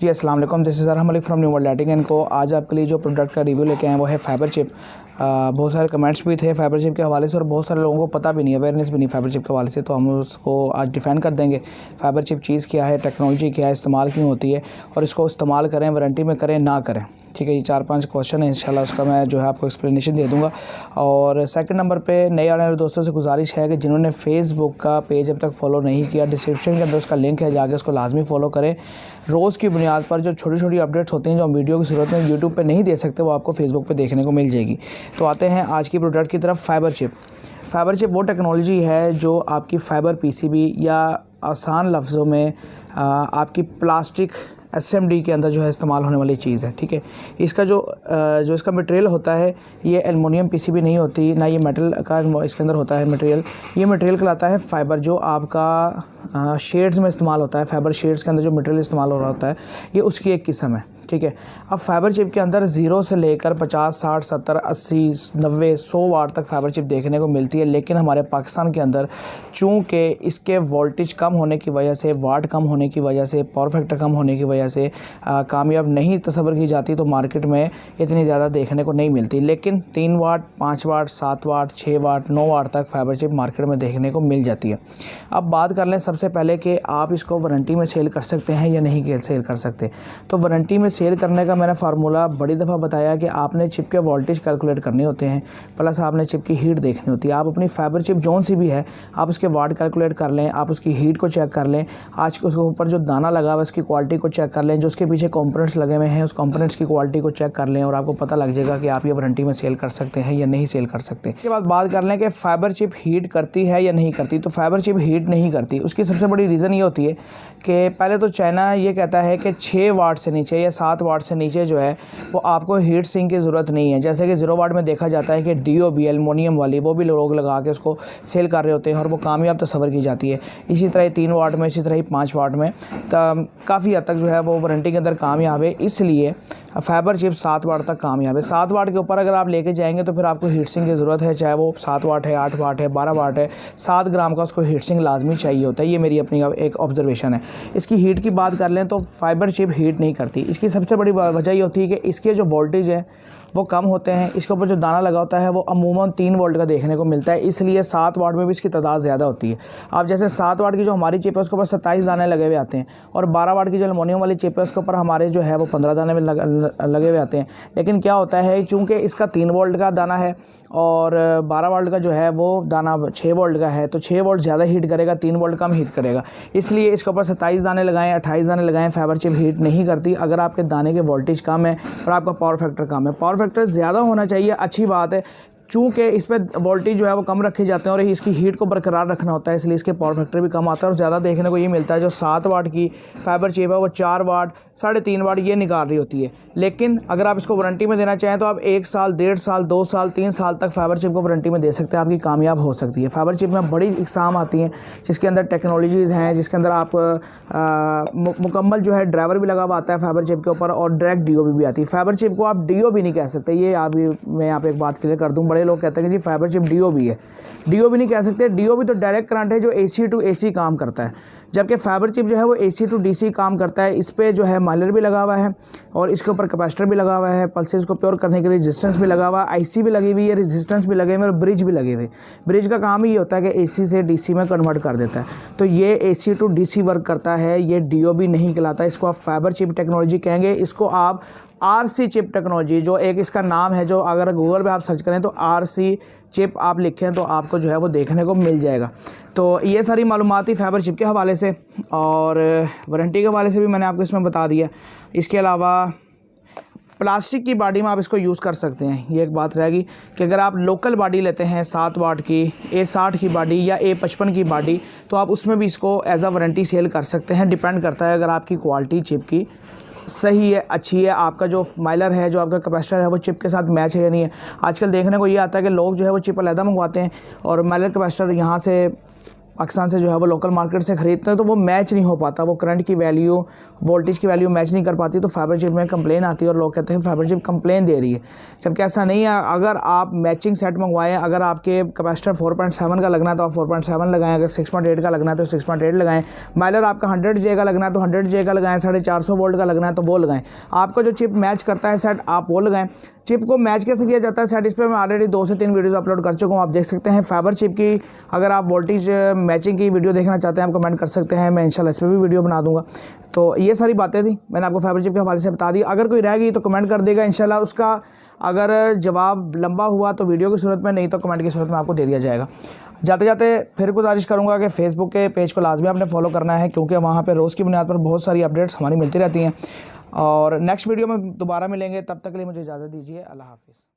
जी अस्सलाम वालेकुम, this is Arham Malik from New World Lighting and co. आज आपके लिए जो प्रोडक्ट का रिव्यू लेके आए वो है फाइबर चिप। बहुत सारे कमेंट्स भी थे फाइबर चिप के हवाले से और बहुत सारे लोगों को पता भी नहीं है, अवेयरनेस भी नहीं फाइबर चिप के हवाले से, तो हम उसको आज डिफाइन कर देंगे। फाइबर चिप चीज़ क्या है, टेक्नोलॉजी क्या है, इस्तेमाल क्यों होती है और इसको इस्तेमाल करें, वारंटी में करें ना करें। ठीक है, ये 4-5 क्वेश्चन है, इंशाल्लाह उसका मैं जो है आपको एक्सप्लेनेशन दे दूँगा। और सेकंड नंबर पे नए आने वाले दोस्तों से गुजारिश है कि जिन्होंने फेसबुक का पेज अब तक फॉलो नहीं किया, डिस्क्रिप्शन के अंदर उसका लिंक है, जाके उसको लाजमी फॉलो करें। रोज़ की बुनियाद पर जो छोटी छोटी अपडेट्स होती हैं जो हम वीडियो की सूरत में यूट्यूब पे नहीं दे सकते, वो आपको फेसबुक पे देखने को मिल जाएगी। तो आते हैं आज की प्रोडक्ट की तरफ। Fibre chip. फाइबर चिप वो टेक्नोलॉजी है जो आपकी फाइबर पीसीबी या आसान लफ्ज़ों में आपकी प्लास्टिक एसएमडी के अंदर जो है इस्तेमाल होने वाली चीज़ है। ठीक है, इसका जो इसका मटेरियल होता है ये एलुमिनियम पीसीबी नहीं होती, ना ये मेटल का इसके अंदर होता है मटेरियल। ये मटेरियल कहलाता है फाइबर, जो आपका शेड्स में इस्तेमाल होता है। फाइबर शेड्स के अंदर जो मटेरियल इस्तेमाल हो रहा होता है ये उसकी एक किस्म है। ठीक है, अब फाइबर चिप के अंदर 0 से लेकर 50, 60, 70, 80, 90, 100 वाट तक फाइबर चिप देखने को मिलती है। लेकिन हमारे पाकिस्तान के अंदर चूँकि इसके वोल्टेज कम होने की वजह से, वाट कम होने की वजह से, पावर फैक्टर कम होने की वजह से कामयाब नहीं तस्वर की जाती, तो मार्केट में इतनी ज़्यादा देखने को नहीं मिलती। लेकिन 3 वाट, 5 वाट, 7 वाट, 6 वाट, 9 वाट तक फाइबर चिप मार्केट में देखने को मिल जाती है। अब बात कर लें सबसे पहले कि आप इसको वारंटी में सेल कर सकते हैं या नहीं सेल कर सकते। तो वारंटी में सेल करने का मैंने फार्मूला बड़ी दफ़ा बताया कि आपने चिप के वोल्टेज कैलकुलेट करने होते हैं, प्लस आपने चिप की हीट देखनी होती है। आप अपनी फाइबर चिप जौन सी भी है, आप उसके वाट कैलकुलेट कर लें, आप उसकी हीट को चेक कर लें, आज उसके ऊपर जो दाना लगा हुआ है उसकी क्वालिटी को चेक कर लें, जो उसके पीछे कंपोनेंट्स लगे हुए हैं उस कंपोनेंट्स की क्वालिटी को चेक कर लें और आपको पता लग जाएगा कि आप ये वारंटी में सेल कर सकते हैं या नहीं सेल कर सकते। इसके बाद बात कर लें कि फाइबर चिप हीट करती है या नहीं करती। तो फाइबर चिप हीट नहीं करती। उसकी सबसे बड़ी रीज़न ये होती है कि पहले तो चाइना ये कहता है कि 6 वाट से नीचे या 7 वाट से नीचे जो है वो आपको हीट सिंक की ज़रूरत नहीं है। जैसे कि 0 वाट में देखा जाता है कि DOB एल्युमिनियम वाली वो भी लोग लगा के उसको सेल कर रहे होते हैं और वो कामयाब तस्वर की जाती है। इसी तरह 3 वाट में, इसी तरह 5 वाट में काफ़ी हद तक जो है वो वारंटी के अंदर कामयाब है। इसलिए फाइबर चिप 7 वाट तक कामयाब है। 7 वाट के ऊपर अगर आप लेके जाएंगे तो फिर आपको हीट सिंक की ज़रूरत है, चाहे वो 7 वाट है, 8 वाट है, 12 वाट है। 7 ग्राम का उसको हीट सिंक लाजमी चाहिए होता है। ये मेरी अपनी एक ऑब्जर्वेशन है। इसकी हीट की बात कर लें तो फाइबर चिप हीट नहीं करती। इसकी सबसे बड़ी वजह ये होती है कि इसके जो वोल्टेज है वो कम होते हैं। इसके ऊपर जो दाना लगा होता है वो अमूमन 3 वोल्ट का देखने को मिलता है, इसलिए 7 वाट में भी इसकी तादाद ज़्यादा होती है। आप जैसे 7 वाट की जो हमारी चिप है उसके ऊपर 27 दाने लगे हुए आते हैं और 12 वाट की जो एल्युमिनियम वाली चिप है उसके ऊपर हमारे जो है वो 15 दाने में लगे हुए आते हैं। लेकिन क्या होता है, चूँकि इसका 3 वोल्ट का दाना है और 12 वोल्ट का जो है वो दाना 6 वोल्ट का है, तो 6 वोल्ट ज़्यादा हीट करेगा, 3 वोल्ट कम हीट करेगा। इसलिए इसके ऊपर 27 दाने लगाएं, 28 दाने लगाएं, फाइबर चिप हीट नहीं करती। अगर आपके दाने के वोल्टेज कम है और आपका पावर फैक्टर कम है, पावर फैक्टर ज़्यादा होना चाहिए, अच्छी बात है। चूँकि इस पर वोल्टेज जो है वो कम रखे जाते हैं और इसकी हीट को बरकरार रखना होता है, इसलिए इसके पावर फैक्टर भी कम आता है। और ज़्यादा देखने को ये मिलता है जो 7 वाट की फाइबर चिप है वो 4 वाट, 3.5 वाट ये निकाल रही होती है। लेकिन अगर आप इसको वारंटी में देना चाहें तो आप 1 साल, 1.5 साल, 2 साल, 3 साल तक फाइबर चिप को वारंटी में दे सकते हैं, आपकी कामयाब हो सकती है। फाइबर चिप में बड़ी इकसाम आती हैं जिसके अंदर टेक्नोलॉजीज़ हैं, जिसके अंदर आप मुकम्मल जो है ड्राइवर भी लगा हुआ आता है फाइबर चिप के ऊपर और डायरेक्ट DOB भी आती है। फाइबर चिप को आप DOB नहीं कह सकते, ये मैं यहाँ पे एक बात क्लियर कर दूँ। बड़े लोग कहते हैं कि जी फाइबर चिप DOB है, DOB नहीं कह सकते। DOB तो डायरेक्ट करंट है जो AC टू AC काम करता है, जबकि फाइबर चिप जो है वो AC टू DC काम करता है। इस पे जो है माइलर भी लगा हुआ है और इसके ऊपर कैपेसिटर भी लगा हुआ है, पल्सेस को प्योर करने के लिए रेजिस्टेंस भी लगा हुआ है, IC भी लगी हुई है, रेजिस्टेंस भी लगे हुए और ब्रिज भी लगे हुए। ब्रिज का काम ही होता है कि AC से DC में कन्वर्ट कर देता है, तो ये AC टू DC वर्क करता है, ये DOB नहीं कहलाता। इसको आप फाइबर चिप टेक्नोलॉजी कहेंगे। इसको आप RC चिप टेक्नोलॉजी, जो एक इसका नाम है, जो अगर गूगल पे आप सर्च करें तो RC चिप आप लिखें तो आपको जो है वो देखने को मिल जाएगा। तो ये सारी मालूमात थी फाइबर चिप के हवाले से और वारंटी के हवाले से भी मैंने आपको इसमें बता दिया। इसके अलावा प्लास्टिक की बॉडी में आप इसको यूज़ कर सकते हैं। ये एक बात रहेगी कि अगर आप लोकल बॉडी लेते हैं 7 वाट की, A60 की बॉडी या A55 की बॉडी, तो आप उसमें भी इसको एज आ वारंटी सेल कर सकते हैं। डिपेंड करता है अगर आपकी क्वालिटी चिप की सही है, अच्छी है, आपका जो माइलर है, जो आपका कैपेसिटर है वो चिप के साथ मैच है या नहीं है। आजकल देखने को ये आता है कि लोग जो है वो चिप अलहदा मंगवाते हैं और माइलर कैपेसिटर यहाँ से पाकिस्तान से जो है वो लोकल मार्केट से ख़रीदते हैं तो वो मैच नहीं हो पाता, वो करंट की वैल्यू, वोल्टेज की वैल्यू मैच नहीं कर पाती, तो फाइबर चिप में कंप्लेन आती है और लोग कहते हैं फाइबर चिप कंप्लेन दे रही है। जबकि ऐसा नहीं है। अगर आप मैचिंग सेट मंगवाएं, अगर आपके कैपेसिटर 4.7 का लगना है तो आप 4.7 लगाएं, अगर 6.8 का लगना है तो 6.8 लगाएं, माइलर आपका 100J का लगना है तो 100J का लगाएं, 450 वोल्ट का लगना है तो वो लगाएं। आपका जो चिप मैच करता है सेट आप वो लगाएं। चिप को मैच कैसे किया जाता है सेट, इस पर मैं ऑलरेडी 2 से 3 वीडियोस अपलोड कर चुका हूँ, आप देख सकते हैं। फाइबर चिप की अगर आप वोल्टेज मैचिंग की वीडियो देखना चाहते हैं आप कमेंट कर सकते हैं, मैं इंशाल्लाह इस पर भी वीडियो बना दूंगा। तो ये सारी बातें थी, मैंने आपको फाइबर चिप के हवाले से बता दी। अगर कोई रह गई तो कमेंट कर देगा, इंशाल्लाह उसका अगर जवाब लंबा हुआ तो वीडियो की सूरत में, नहीं तो कमेंट की सूरत में आपको दे दिया जाएगा। जाते जाते फिर गुजारिश करूंगा कि फेसबुक के पेज को लाजमी आपने फॉलो करना है, क्योंकि वहाँ पे रोज़ की बुनियाद पर बहुत सारी अपडेट्स हमारी मिलती रहती हैं। और नेक्स्ट वीडियो में दोबारा मिलेंगे, तब तक के लिए मुझे इजाज़त दीजिए। अल्लाह हाफ़िज़।